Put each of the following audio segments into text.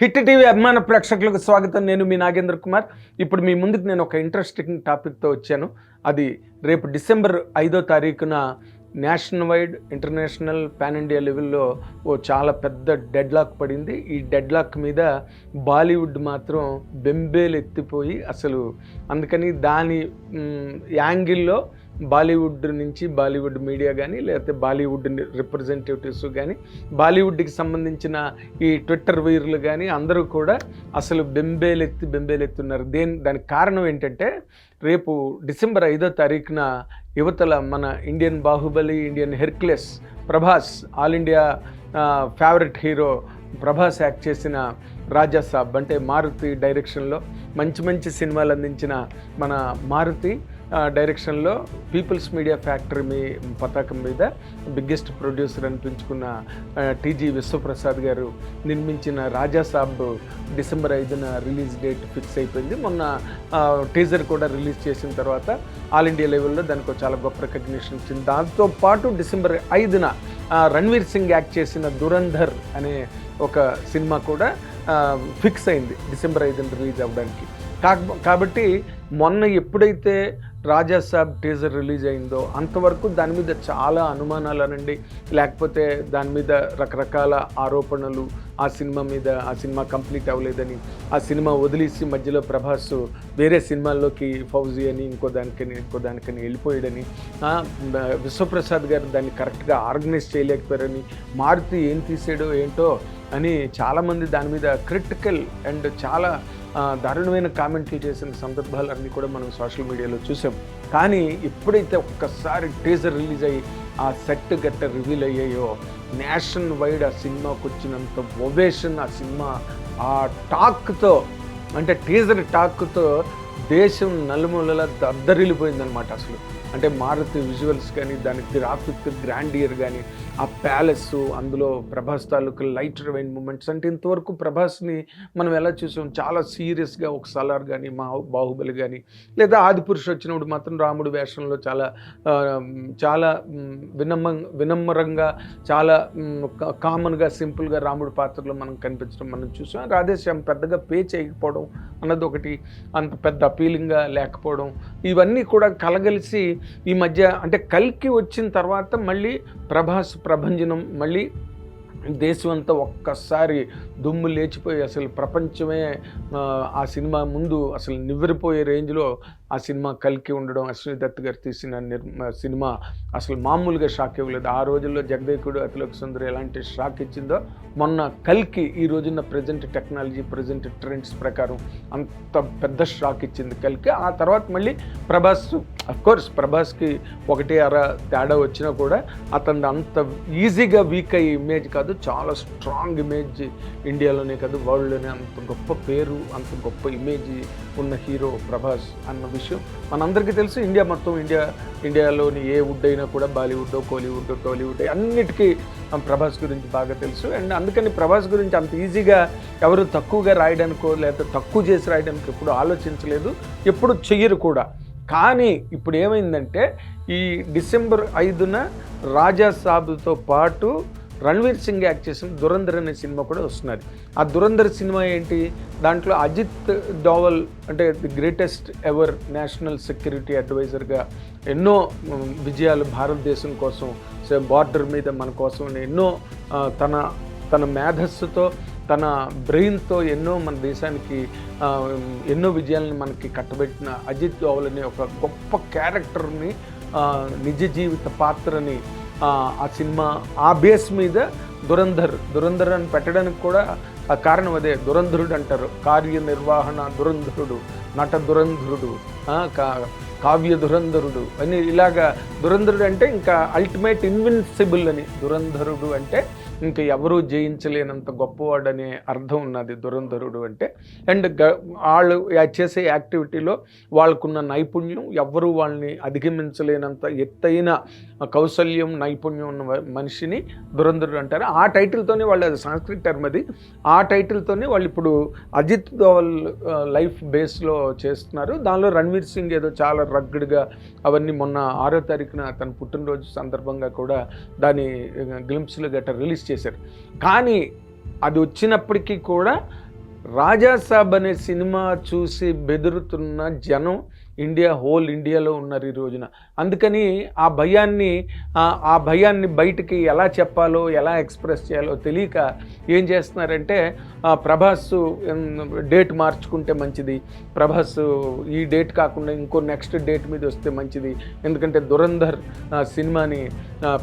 Hit TV అభిమాన ప్రేక్షకులకు స్వాగతం. నేను మీ నాగేంద్ర కుమార్. ఇప్పుడు మీ ముందుకు నేను ఒక ఇంట్రెస్టింగ్ టాపిక్తో వచ్చాను. అది రేపు డిసెంబర్ 5వ తారీఖున national wide, international, pan India లెవెల్లో చాలా పెద్ద డెడ్ లాక్ పడింది. ఈ డెడ్ లాక్ మీద బాలీవుడ్ మాత్రం బెంబేలు ఎత్తిపోయి అసలు అందుకని దాని యాంగిల్లో బాలీవుడ్ నుంచి బాలీవుడ్ మీడియా కానీ లేకపోతే బాలీవుడ్ రిప్రజెంటేటివ్స్ కానీ బాలీవుడ్కి సంబంధించిన ఈ ట్విట్టర్ వీరులు కానీ అందరూ కూడా అసలు బెంబేలెత్తున్నారు. దానికి కారణం ఏంటంటే రేపు డిసెంబర్ 5వ తారీఖున యువతల మన Indian Baahubali, Indian Hercules Prabhas, all India favourite hero Prabhas act చేసిన రాజాసాబ్ అంటే మారుతి డైరెక్షన్లో మంచి సినిమాలు అందించిన మన మారుతి డైరెక్షన్లో పీపుల్స్ మీడియా ఫ్యాక్టరీ పతాకం మీద బిగ్గెస్ట్ ప్రొడ్యూసర్ అనిపించుకున్న టీజీ విశ్వప్రసాద్ గారు నిర్మించిన రాజాసాబ్ డిసెంబర్ 5న రిలీజ్ డేట్ ఫిక్స్ అయిపోయింది. మొన్న టీజర్ కూడా రిలీజ్ చేసిన తర్వాత ఆల్ ఇండియా లెవెల్లో దానికి చాలా గొప్ప రికగ్నిషన్ వచ్చింది. దాంతోపాటు డిసెంబర్ 5న రణ్వీర్ సింగ్ యాక్ట్ చేసిన దురంధర్ అనే ఒక సినిమా కూడా ఫిక్స్ అయింది డిసెంబర్ 5న రిలీజ్ అవ్వడానికి. కాబట్టి మొన్న ఎప్పుడైతే రాజాసాబ్ టీజర్ రిలీజ్ అయిందో అంతవరకు దాని మీద చాలా అనుమానాలు అనండి, లేకపోతే దాని మీద రకరకాల ఆరోపణలు, ఆ సినిమా కంప్లీట్ అవ్వలేదని, ఆ సినిమా వదిలేసి మధ్యలో ప్రభాస్ వేరే సినిమాల్లోకి ఫౌజీ అని ఇంకో దానికని వెళ్ళిపోయాడని, విశ్వప్రసాద్ గారు దాన్ని కరెక్ట్గా ఆర్గనైజ్ చేయలేకపోయారని, మారుతి ఏం తీసాడో ఏంటో అని చాలామంది దాని మీద క్రిటికల్ అండ్ చాలా దారుణమైన కామెంట్లు చేసిన సందర్భాలన్నీ కూడా మనం సోషల్ మీడియాలో చూసాం. కానీ ఎప్పుడైతే ఒక్కసారి టీజర్ రిలీజ్ అయ్యి ఆ సెట్ గట్ట రివీల్ అయ్యాయో నేషనల్ వైడ్ ఆ సినిమాకు వచ్చినంత ఒవేషన్, ఆ సినిమా ఆ టాక్తో అంటే టీజర్ టాక్తో దేశం నలుమూలలా దద్దరిల్లిపోయిందనమాట. అసలు అంటే మారుతి విజువల్స్ కానీ, దాని గ్రాఫిక్ గ్రాండియర్ కానీ, ఆ ప్యాలెస్, అందులో ప్రభాస్ తాలూకు లైట్ రివైన్ మూమెంట్స్ అంటే ఇంతవరకు ప్రభాస్ని మనం ఎలా చూసాం, చాలా సీరియస్గా ఒక సలార్ కానీ, బాహుబలి కానీ, లేదా ఆదిపురుషు వచ్చినప్పుడు మాత్రం రాముడి వేషంలో చాలా వినమ్రంగా, చాలా కామన్గా, సింపుల్గా రాముడి పాత్రలో మనం కనిపించడం మనం చూసాం. రాధేశ్యామ్ పెద్దగా పే చేయకపోవడం అన్నది ఒకటి, అంత పెద్ద అపీలింగ్గా లేకపోవడం, ఇవన్నీ కూడా కలగలిసి ఈ మధ్య అంటే కల్కి వచ్చిన తర్వాత మళ్ళీ ప్రభాస్ ప్రభంజనం మళ్ళీ దేశం అంతా ఒక్కసారి దుమ్ము లేచిపోయి అసలు ప్రపంచమే ఆ సినిమా ముందు అసలు నివ్వెరపోయే రేంజ్లో ఆ సినిమా కల్కి ఉండడం, అశ్విని దత్ గారు తీసిన సినిమా అసలు మామూలుగా షాక్ ఇవ్వలేదు. ఆ రోజుల్లో జగదేకుడు, అతిలోక సుందరి ఎలాంటి షాక్ ఇచ్చిందో మొన్న కల్కి ఈ రోజున్న ప్రజెంట్ టెక్నాలజీ, ప్రజెంట్ ట్రెండ్స్ ప్రకారం అంత పెద్ద షాక్ ఇచ్చింది కల్కి. ఆ తర్వాత మళ్ళీ ప్రభాస్, అఫ్కోర్స్ ప్రభాస్కి ఒకటి అర తేడా వచ్చినా కూడా అతను అంత ఈజీగా వీక్ అయ్యే ఇమేజ్ కాదు, చాలా స్ట్రాంగ్ ఇమేజ్ ఇండియాలోనే కాదు వరల్డ్లోనే. అంత గొప్ప పేరు, అంత గొప్ప ఇమేజ్ ఉన్న హీరో ప్రభాస్ అన్న విషయం మనందరికీ తెలుసు. ఇండియాలోని ఏ వుడ్ అయినా కూడా బాలీవుడ్, కోలీవుడ్, టాలీవుడ్ అన్నిటికీ ప్రభాస్ గురించి బాగా తెలుసు. అండ్ అందుకని ప్రభాస్ గురించి అంత ఈజీగా ఎవరు తక్కువగా రాయడానికో లేకపోతే తక్కువ చేసి రాయడానికి ఎప్పుడు ఆలోచించలేదు, ఎప్పుడు చెయ్యరు కూడా. కానీ ఇప్పుడు ఏమైందంటే ఈ డిసెంబర్ 5న రాజాసాబ్తో పాటు రణ్వీర్ సింగ్ యాక్ట్ చేసిన దురంధర్ అనే సినిమా కూడా వస్తున్నది. ఆ దురంధర్ సినిమా ఏంటి, దాంట్లో అజిత్ డోవల్ అంటే the greatest ever national security అడ్వైజర్గా ఎన్నో విజయాలు భారతదేశం కోసం, బార్డర్ మీద మన కోసం ఎన్నో తన మేధస్సుతో, తన బ్రెయిన్తో ఎన్నో మన దేశానికి ఎన్నో విజయాలను మనకి కట్టబెట్టిన అజిత్ డోవల్ అనే ఒక గొప్ప క్యారెక్టర్ని, నిజ జీవిత పాత్రని ఆ సినిమా ఆ బేస్ మీద దురంధర్ అని పెట్టడానికి కూడా ఆ కారణం అదే. దురంధరుడు అంటారు, కార్యనిర్వహణ దురంధరుడు, నట దురంధరుడు, కావ్య దురంధరుడు అని ఇలాగా. దురంధరుడు అంటే ఇంకా అల్టిమేట్ ఇన్విన్సిబుల్ అని, దురంధరుడు అంటే ఇంకా ఎవరూ జయించలేనంత గొప్పవాడు అనే అర్థం ఉన్నది దురంధరుడు అంటే. అండ్ వాళ్ళు చేసే యాక్టివిటీలో వాళ్ళకున్న నైపుణ్యం, ఎవరు వాళ్ళని అధిగమించలేనంత ఎత్తైన కౌశల్యం, నైపుణ్యం ఉన్న మనిషిని దురంధరుడు అంటారు. ఆ టైటిల్తోనే వాళ్ళు, అది సంస్కృత టర్మ్ అది, ఆ టైటిల్తోనే వాళ్ళు ఇప్పుడు అజిత్ దోవల్ లైఫ్ బేస్లో చేస్తున్నారు. దానిలో రణ్వీర్ సింగ్ ఏదో చాలా రగ్గడ్గా అవన్నీ మొన్న 6వ తారీఖున తన పుట్టినరోజు సందర్భంగా కూడా దాని గ్లింప్స్లు గట్రా రిలీజ్ చేశారు. కానీ అది వచ్చినప్పటికీ కూడా రాజాసాబ్ అనే సినిమా చూసి బెదురుతున్న జనం హోల్ ఇండియాలో ఉన్నారు ఈ రోజున. అందుకని ఆ భయాన్ని బయటికి ఎలా చెప్పాలో, ఎలా ఎక్స్ప్రెస్ చేయాలో తెలియక ఏం చేస్తున్నారంటే, ప్రభాస్ డేట్ మార్చుకుంటే మంచిది, ప్రభాస్ ఈ డేట్ కాకుండా ఇంకో నెక్స్ట్ డేట్ మీద వస్తే మంచిది, ఎందుకంటే దురంధర్ సినిమాని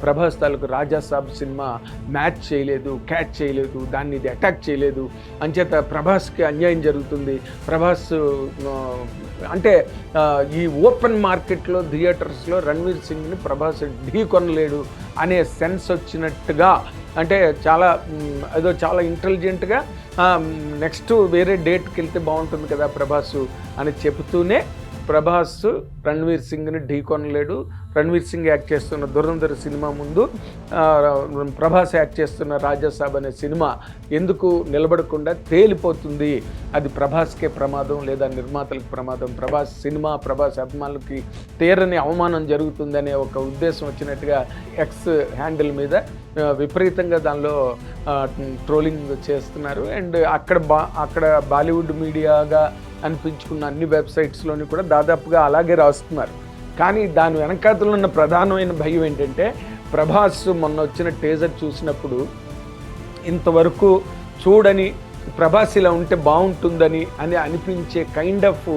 ప్రభాస్ తాలూకు రాజాసాబ్ సినిమా మ్యాచ్ చేయలేదు, క్యాచ్ చేయలేదు, దాన్ని ఇది అటాక్ చేయలేదు, అంచేత ప్రభాస్కి అన్యాయం జరుగుతుంది, ప్రభాస్ అంటే ఈ ఓపెన్ మార్కెట్లో థియేటర్స్లో రణ్వీర్ సింగ్ని ప్రభాస్ ఢీ కొనలేడు అనే సెన్స్ వచ్చినట్టుగా, అంటే చాలా ఇంటెలిజెంట్గా నెక్స్ట్ వేరే డేట్కి వెళ్తే బాగుంటుంది కదా ప్రభాస్ అని చెబుతూనే ప్రభాస్ రణ్వీర్ సింగ్ని ఢీ కొనలేడు. రణ్వీర్ సింగ్ యాక్ట్ చేస్తున్న దురంధర్ సినిమా ముందు ప్రభాస్ యాక్ట్ చేస్తున్న రాజాసాబ్ అనే సినిమా ఎందుకు నిలబడకుండా తేలిపోతుంది, అది ప్రభాస్కే ప్రమాదం లేదా నిర్మాతలకు ప్రమాదం, ప్రభాస్ సినిమా ప్రభాస్ అభిమానులకి తీరని అవమానం జరుగుతుందనే ఒక ఉద్దేశం వచ్చినట్టుగా ఎక్స్ హ్యాండిల్ మీద విపరీతంగా దానిలో ట్రోలింగ్ చేస్తున్నారు. అండ్ అక్కడ బాలీవుడ్ మీడియాగా అనిపించుకున్న అన్ని వెబ్సైట్స్లోని కూడా దాదాపుగా అలాగే రాస్తున్నారు. కానీ దాని వెనకాతలో ఉన్న ప్రధానమైన భయం ఏంటంటే, ప్రభాస్ మొన్న వచ్చిన టీజర్ చూసినప్పుడు ఇంతవరకు చూడని ప్రభాస్ ఇలా ఉంటే బాగుంటుందని అనిపించే కైండ్ ఆఫ్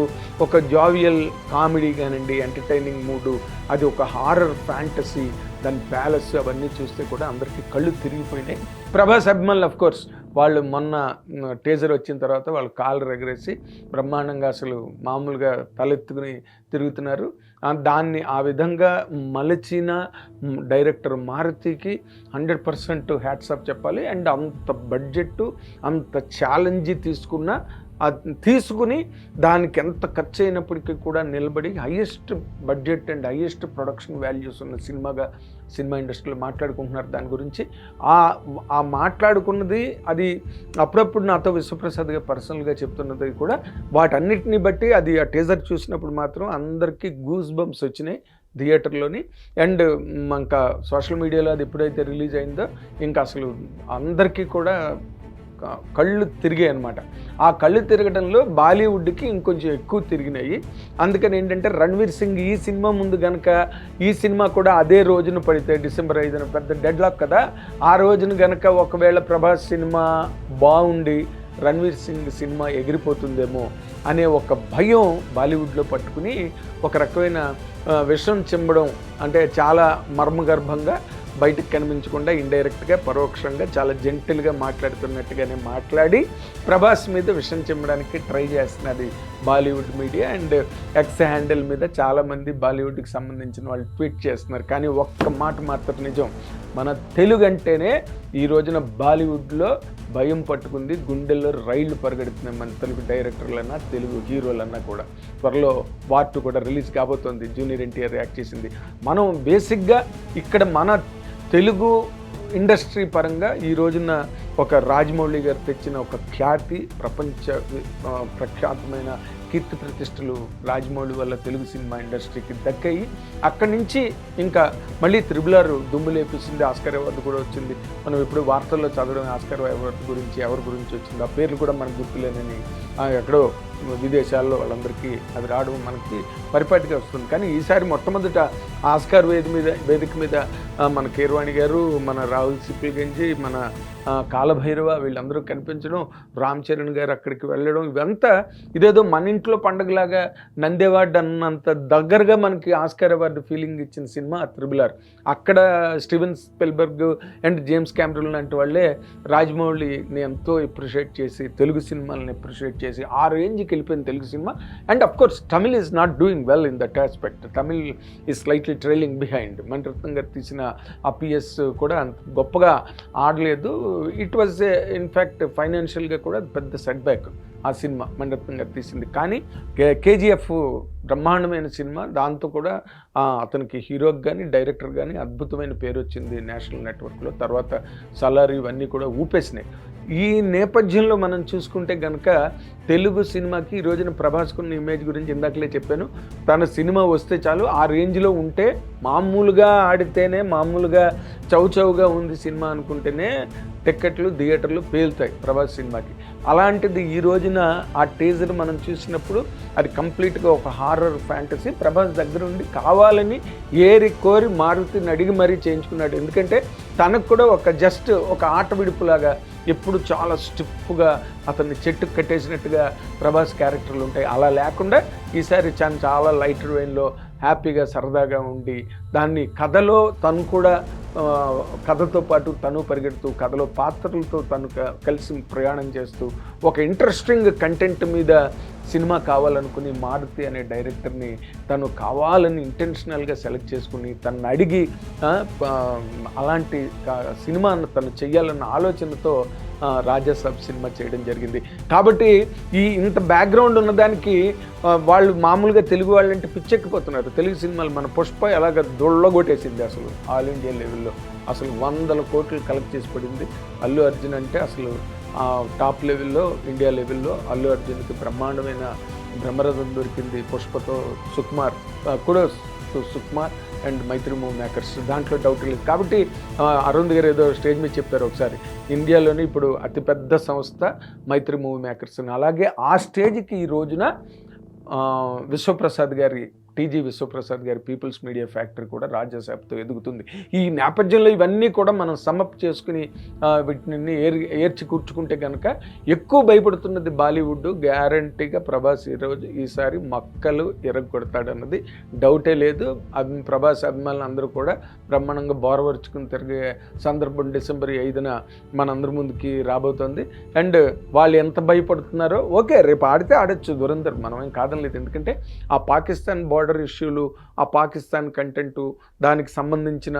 ఒక జావియల్ కామెడీ కానివ్వండి, ఎంటర్టైనింగ్ మూడు, అది ఒక హారర్ ఫ్యాంటసీ, దాని ప్యాలెస్ అవన్నీ చూస్తే కూడా అందరికీ కళ్ళు తిరిగిపోయినాయి. ప్రభాస్ అభిమానులు అఫ్ కోర్స్ వాళ్ళు మొన్న టీజర్ వచ్చిన తర్వాత వాళ్ళు కాళ్ళు ఎగరేసి బ్రహ్మాండంగా అసలు మామూలుగా తలెత్తుకుని తిరుగుతున్నారు. దాన్ని ఆ విధంగా మలచిన డైరెక్టర్ మారుతికి 100% హ్యాట్సాప్ చెప్పాలి. అండ్ అంత బడ్జెట్, అంత ఛాలెంజ్ తీసుకుని దానికి ఎంత ఖర్చు అయినప్పటికీ కూడా నిలబడి highest budget and highest production values ఉన్న సినిమా ఇండస్ట్రీలో మాట్లాడుకుంటున్నారు. దాని గురించి ఆ మాట్లాడుకున్నది అది అప్పుడప్పుడు నాతో విశ్వప్రసాద్గా పర్సనల్గా చెప్తున్నది కూడా, వాటన్నిటిని బట్టి అది ఆ టీజర్ చూసినప్పుడు మాత్రం అందరికీ గూస్ బంప్స్ వచ్చినాయి థియేటర్లోని. అండ్ ఇంకా సోషల్ మీడియాలో అది ఎప్పుడైతే రిలీజ్ అయిందో ఇంకా అసలు అందరికీ కూడా కళ్ళు తిరిగాయి అన్నమాట. ఆ కళ్ళు తిరగడంలో బాలీవుడ్కి ఇంకొంచెం ఎక్కువ తిరిగినాయి. అందుకని ఏంటంటే రణ్వీర్ సింగ్ ఈ సినిమా ముందు కనుక ఈ సినిమా కూడా అదే రోజున పడితే డిసెంబర్ 5న పెద్ద డెడ్లాక్ కదా, ఆ రోజున కనుక ఒకవేళ ప్రభాస్ సినిమా బాగుండి రణ్వీర్ సింగ్ సినిమా ఎగిరిపోతుందేమో అనే ఒక భయం బాలీవుడ్లో పట్టుకుని ఒక రకమైన విషం చిమ్మడం, అంటే చాలా మర్మగర్భంగా బయటకు కనిపించకుండా ఇండైరెక్ట్గా పరోక్షంగా చాలా జెంటిల్గా మాట్లాడుతున్నట్టుగానే మాట్లాడి ప్రభాస్ మీద విషం చిమ్మడానికి ట్రై చేస్తున్నది Bollywood media. And X handle మీద చాలామంది బాలీవుడ్కి సంబంధించిన వాళ్ళు ట్వీట్ చేస్తున్నారు. కానీ ఒక్క మాట మాత్రం నిజం, మన తెలుగు అంటేనే ఈ రోజున బాలీవుడ్లో భయం పట్టుకుంది, గుండెల్లో రైళ్లు పరిగెడుతున్నాయి. మన తెలుగు డైరెక్టర్లన్నా తెలుగు హీరోలన్నా కూడా. త్వరలో వార్ 2 కూడా రిలీజ్ కాబోతోంది, జూనియర్ ఎన్టీఆర్ యాక్ట్ చేసింది. మనం బేసిక్గా ఇక్కడ మన తెలుగు ఇండస్ట్రీ పరంగా ఈ రోజున ఒక రాజమౌళి గారు తెచ్చిన ఒక ఖ్యాతి, ప్రపంచ ప్రఖ్యాతమైన కీర్తి ప్రతిష్టలు రాజమౌళి వల్ల తెలుగు సినిమా ఇండస్ట్రీకి దక్కాయి. అక్కడి నుంచి ఇంకా మళ్ళీ RRR దుమ్ము లేపేసింది, ఆస్కార్ అవార్డు కూడా వచ్చింది. మనం ఇప్పుడు వార్తల్లో చదవడం ఆస్కార్ అవార్డు గురించి ఎవరి గురించి వచ్చింది, ఆ పేర్లు కూడా మనకు గుర్తులేనని ఎక్కడో విదేశాల్లో వాళ్ళందరికీ అది రావడం మనకి పరిపాటిగా వస్తుంది. కానీ ఈసారి మొట్టమొదట ఆస్కార్ వేదిక మీద మన కీరవాణి గారు, మన రాహుల్ సిప్లిగంజి, మన కాలభైరవ వీళ్ళందరూ కనిపించడం, రామ్ చరణ్ గారు అక్కడికి వెళ్ళడం, ఇదంతా ఇదేదో మన ఇంట్లో పండగలాగా నంది అవార్డు అన్నంత దగ్గరగా మనకి ఆస్కార్ అవార్డు ఫీలింగ్ ఇచ్చిన సినిమా RRR. అక్కడ Steven Spielberg and James Cameroon లాంటి వాళ్ళే రాజమౌళిని ఎంతో అప్రిషియేట్ చేసి, తెలుగు సినిమాలని అప్రిషియేట్ చేసి ఆ రేంజ్కి వెళ్ళిపోయింది Telugu cinema. And of course Tamil is not doing well in that aspect. Tamil is slightly trailing behind. Mani Ratnam గారు తీసిన APS కూడా అంత గొప్పగా ఆడలేదు. ఇట్ వాజ్ ఇన్ఫ్యాక్ట్ ఫైనాన్షియల్గా కూడా పెద్ద సెట్ బ్యాక్ ఆ సినిమా మణిరత్నం గారు తీసింది. కానీ KGF బ్రహ్మాండమైన సినిమా, దాంతో కూడా అతనికి హీరోకి కానీ డైరెక్టర్ కానీ అద్భుతమైన పేరు వచ్చింది నేషనల్ నెట్వర్క్లో. తర్వాత సలార్ ఇవన్నీ కూడా ఊపేసినాయి. ఈ నేపథ్యంలో మనం చూసుకుంటే కనుక తెలుగు సినిమాకి ఈ రోజున ప్రభాస్కున్న ఇమేజ్ గురించి ఇందాకలే చెప్పాను. తన సినిమా వస్తే చాలు ఆ రేంజ్లో ఉంటే, మామూలుగా ఆడితేనే, మామూలుగా చౌచౌగా ఉంది సినిమా అనుకుంటేనే టిక్కెట్లు థియేటర్లు పేలుతాయి ప్రభాస్ సినిమాకి. అలాంటిది ఈ రోజున ఆ టీజర్ మనం చూసినప్పుడు అది కంప్లీట్గా ఒక హారర్ ఫ్యాంటసీ. ప్రభాస్ దగ్గర ఉండి కావాలని ఏరి కోరి మారుతిని అడిగి మరీ చేయించుకున్నాడు. ఎందుకంటే తనకు కూడా జస్ట్ ఒక ఆట విడుపులాగా ఎప్పుడు చాలా స్టిఫ్గా అతన్ని చెట్టు కట్టేసినట్టుగా ప్రభాస్ క్యారెక్టర్లు ఉంటాయి. అలా లేకుండా ఈసారి చాలా లైట్ వెయిన్లో హ్యాపీగా సరదాగా ఉండి, దాన్ని కథలో తను కూడా కథతో పాటు తను పరిగెడుతూ, కథలో పాత్రలతో తను కలిసి ప్రయాణం చేస్తూ ఒక ఇంట్రెస్టింగ్ కంటెంట్ మీద సినిమా కావాలనుకుని మారుతి అనే డైరెక్టర్ని తను కావాలని ఇంటెన్షనల్గా సెలెక్ట్ చేసుకుని తను అడిగి అలాంటి సినిమా తను చెయ్యాలన్న ఆలోచనతో రాజాసాబ్ సినిమా చేయడం జరిగింది. కాబట్టి ఇంత బ్యాక్గ్రౌండ్ ఉన్నదానికి వాళ్ళు మామూలుగా తెలుగు వాళ్ళంటే పిచ్చెక్కిపోతున్నారు. తెలుగు సినిమాలు మన పుష్ప ఎలాగ దొళ్ళగొట్టేసింది అసలు ఆల్ ఇండియా లెవెల్లో. అసలు 100 కోట్లు కలెక్ట్ చేసి పడింది. అల్లు అర్జున్ అంటే అసలు టాప్ లెవెల్లో, ఇండియా లెవెల్లో అల్లు అర్జున్కి బ్రహ్మాండమైన బ్రహ్మరథం దొరికింది పుష్పతో. సుకుమార్ కూడా, Sukumar and Mythri movie makers, దాంట్లో డౌట్ లేదు. కాబట్టి అరుణ్ గారు ఏదో స్టేజ్ మీద చెప్పారు ఒకసారి, ఇండియాలోనే ఇప్పుడు అతిపెద్ద సంస్థ మైత్రి మూవీ మేకర్స్ అని. అలాగే ఆ స్టేజ్కి ఈ రోజున విశ్వప్రసాద్ గారి, టీజీ విశ్వప్రసాద్ గారి పీపుల్స్ మీడియా ఫ్యాక్టరీ కూడా రాజాసాబ్తో ఎదుగుతుంది. ఈ నేపథ్యంలో ఇవన్నీ కూడా మనం సమ్మప్ చేసుకుని వీటిని ఏర్చి కూర్చుకుంటే కనుక ఎక్కువ భయపడుతున్నది బాలీవుడ్. గ్యారంటీగా ప్రభాస్ ఈసారి మక్కలు ఎరగొడతాడన్నది డౌటే లేదు. ప్రభాస్ అభిమానులు అందరూ కూడా బ్రహ్మాండంగా బోరవరుచుకుని తిరిగే సందర్భం డిసెంబర్ 5న మనందరి ముందుకి రాబోతోంది. అండ్ వాళ్ళు ఎంత భయపడుతున్నారో, ఓకే రేపు ఆడితే ఆడొచ్చు దురంధర్, మనమేం కాదనలేదు. ఎందుకంటే ఆ పాకిస్తాన్ బార్డర్ ఇష్యూలు, ఆ పాకిస్తాన్ కంటెంటు, దానికి సంబంధించిన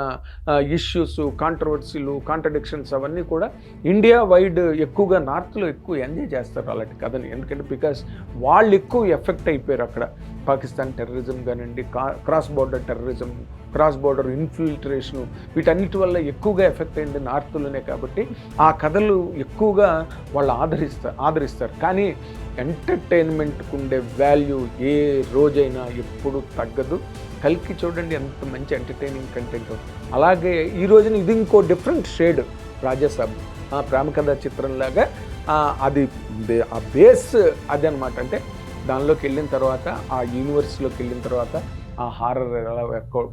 ఇష్యూస్, కాంట్రవర్సీలు, కాంట్రడిక్షన్స్ అవన్నీ కూడా ఇండియా వైడ్ ఎక్కువగా నార్త్లో ఎక్కువ ఎంజాయ్ చేస్తారు అలాంటి కథని. ఎందుకంటే బికాస్ వాళ్ళు ఎక్కువ ఎఫెక్ట్ అయిపోయారు అక్కడ. పాకిస్తాన్ టెర్రరిజం కానివ్వండి, cross border terrorism, cross border infiltration, వీటన్నిటి వల్ల ఎక్కువగా ఎఫెక్ట్ అయింది నార్త్లోనే. కాబట్టి ఆ కథలు ఎక్కువగా వాళ్ళు ఆదరిస్తారు. కానీ ఎంటర్టైన్మెంట్కు ఉండే వాల్యూ ఏ రోజైనా ఎప్పుడు తగ్గదు. కల్కి చూడండి ఎంత మంచి ఎంటర్టైనింగ్ కంటెంట్. అలాగే ఈ రోజున ఇది ఇంకో డిఫరెంట్ షేడ్. రాజాసాబ్ ప్రేమ కథా చిత్రంలాగా అది ఆ బేస్ అది అనమాట. అంటే దానిలోకి వెళ్ళిన తర్వాత, ఆ యూనివర్స్లోకి వెళ్ళిన తర్వాత ఆ హారర్ ఎలా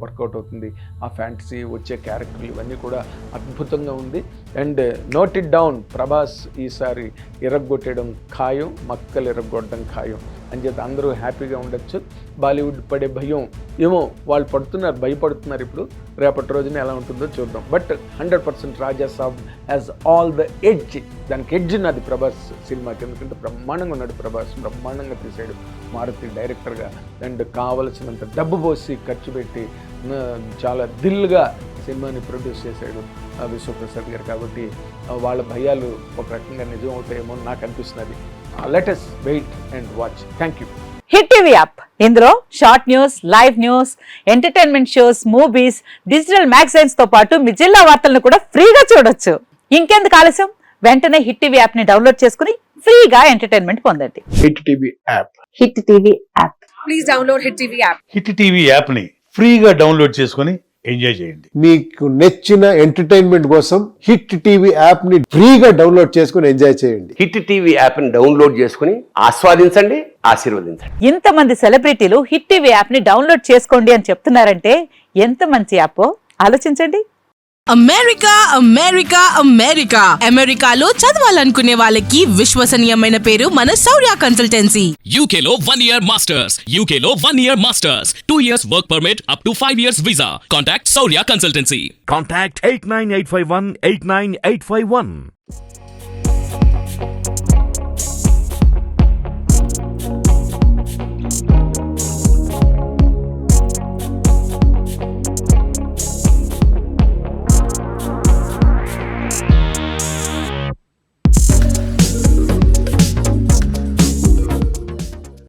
వర్కౌట్ అవుతుంది, ఆ ఫ్యాంటసీ వచ్చే క్యారెక్టర్లు ఇవన్నీ కూడా అద్భుతంగా ఉంది. And note it down, Prabhas ఈసారి ఎరగొట్టడం ఖాయం, మక్కలు ఎరగొట్టడం ఖాయం అని చెప్పి అందరూ హ్యాపీగా ఉండొచ్చు. బాలీవుడ్ పడే భయం ఏమో వాళ్ళు భయపడుతున్నారు. ఇప్పుడు రేపటి రోజున ఎలా ఉంటుందో చూద్దాం. But 100% Rajasaab has all the edge. దానికి ఎడ్జ్ ఉన్నది ప్రభాస్ సినిమాకి. ఎందుకంటే బ్రహ్మాండంగా ఉన్నాడు ప్రభాస్, బ్రహ్మాండంగా తీసాడు మారుతి డైరెక్టర్గా. అండ్ కావలసినంత డబ్బు పోసి ఖర్చు పెట్టి చాలా దిల్గా సినిమాని ప్రొడ్యూస్ చేశాడు విశ్వప్రసాద్ గారు. కాబట్టి వాళ్ళ భయాలు ఒక రకంగా నిజం అవుతాయేమో నాకు అనిపిస్తున్నది. Let us wait and watch. Thank you. Hit TV app, ఇందులో short news, live news, entertainment shows, movies, digital magazines తో పాటు మీ జిల్లా వార్తలను కూడా ఫ్రీగా చూడొచ్చు. ఇంకెందుకు ఆలస్యం, వెంటనే హిట్ టీవీ యాప్ ని డౌన్లోడ్ చేసుకుని ఫ్రీగా ఎంటర్టైన్మెంట్ పొందండి. Hit TV app. Hit TV app. Please download hit TV app. Hit TV app ని ఫ్రీగా డౌన్లోడ్ చేసుకుని ఎంజాయ్ చేయండి. మీకు నచ్చిన ఎంటర్టైన్మెంట్ కోసం హిట్ టీవీ యాప్ ని ఫ్రీగా డౌన్లోడ్ చేసుకుని ఎంజాయ్ చేయండి. హిట్ టీవీ యాప్ ని డౌన్లోడ్ చేసుకుని ఆస్వాదించండి, ఆశీర్వదించండి. ఇంతమంది సెలబ్రిటీలు హిట్ టీవీ యాప్ ని డౌన్లోడ్ చేసుకోండి అని చెప్తున్నారంటే ఎంత మంచి యాప్ ఆలోచించండి. అమెరికా అమెరికా అమెరికా అమెరికాలో చదవాలనుకునే వాళ్ళకి విశ్వసనీయమైన పేరు మన శౌర్య కన్సల్టెన్సీ. UK లో 1 year masters. UK లో 1 year masters. 2 years work permit up to 5 years visa. Contact Saurya Consultancy. Contact 89851 89851.